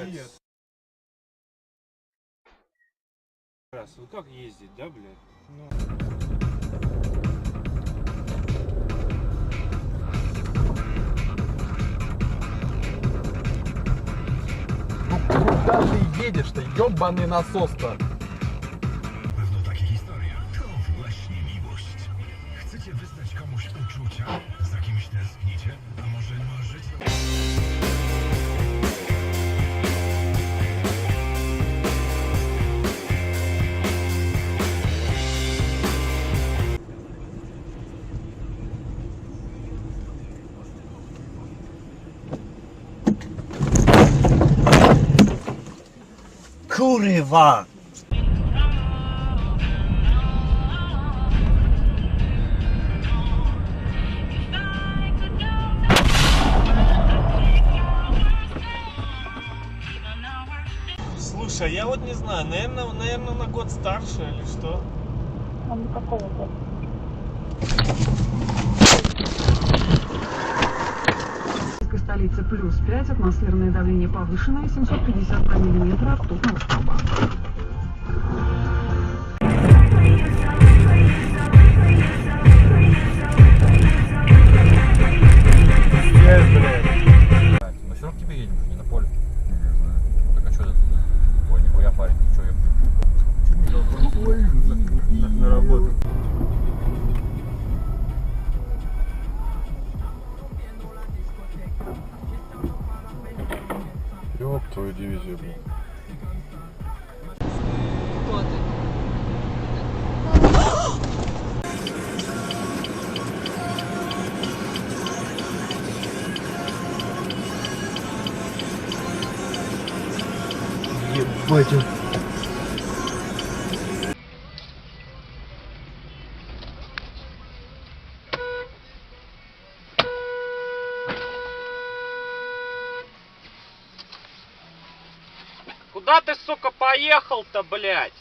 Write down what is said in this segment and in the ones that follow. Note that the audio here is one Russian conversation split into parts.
блядь. Раз, вот как ездить, да, блядь? Ну. Куда ты едешь-то, ёбаный насос-то? Pewno takie historie to właśnie miłość. Chcecie wyznać komuś uczucia? Za kimś tęsknicie? A może marzycie? Kurwa! Слушай, я вот не знаю, наверное, на год старше или что? А на какого года? Столица плюс 5, атмосферное давление повышенное, 752 миллиметра ртутного столба. На срок тебе едем, не на поле? Не знаю. Так а что ты? Ой, нихуя парень, ты чё на работу. Ёб твою дивизию, блин. Ебать. Куда ты, сука, поехал-то, блядь?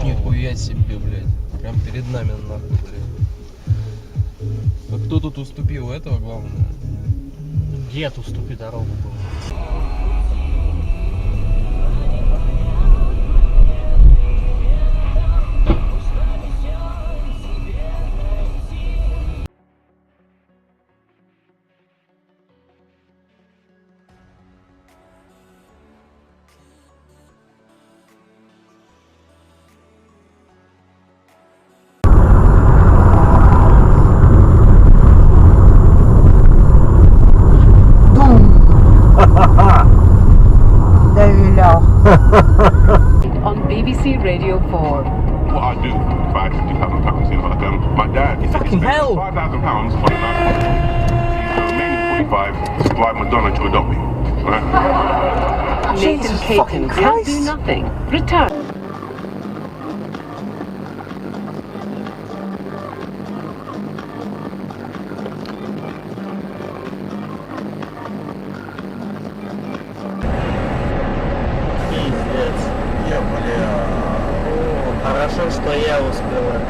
Нихуя себе, блядь. Прям перед нами нахуй, блядь. А кто тут уступил этого главное? Дед уступи дорогу был. On BBC Radio 4. What I do for £50,000, you know, like my dad, he said he spent £5,000 for the last, the remaining 45 to drive Madonna to adopt me. Right? Nathan Caton can't do nothing. Return. Хорошо, что я успела.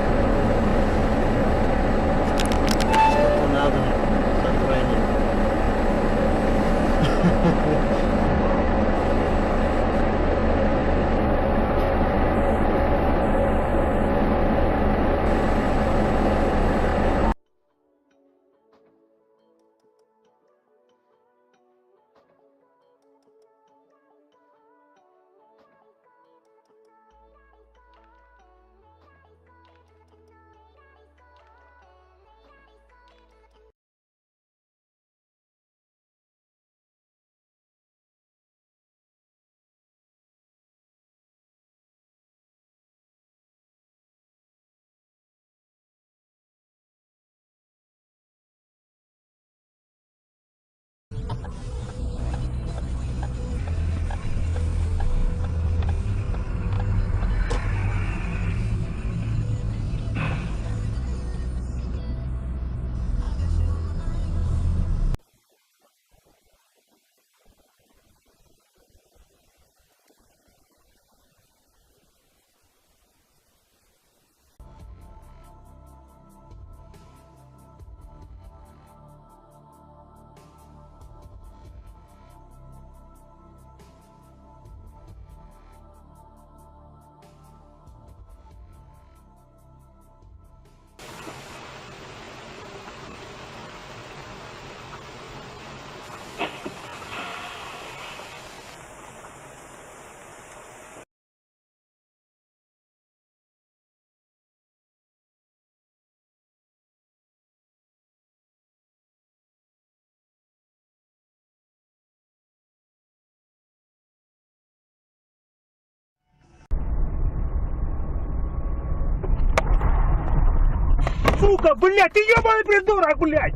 сука, блядь, ты ебаный придурок, блядь!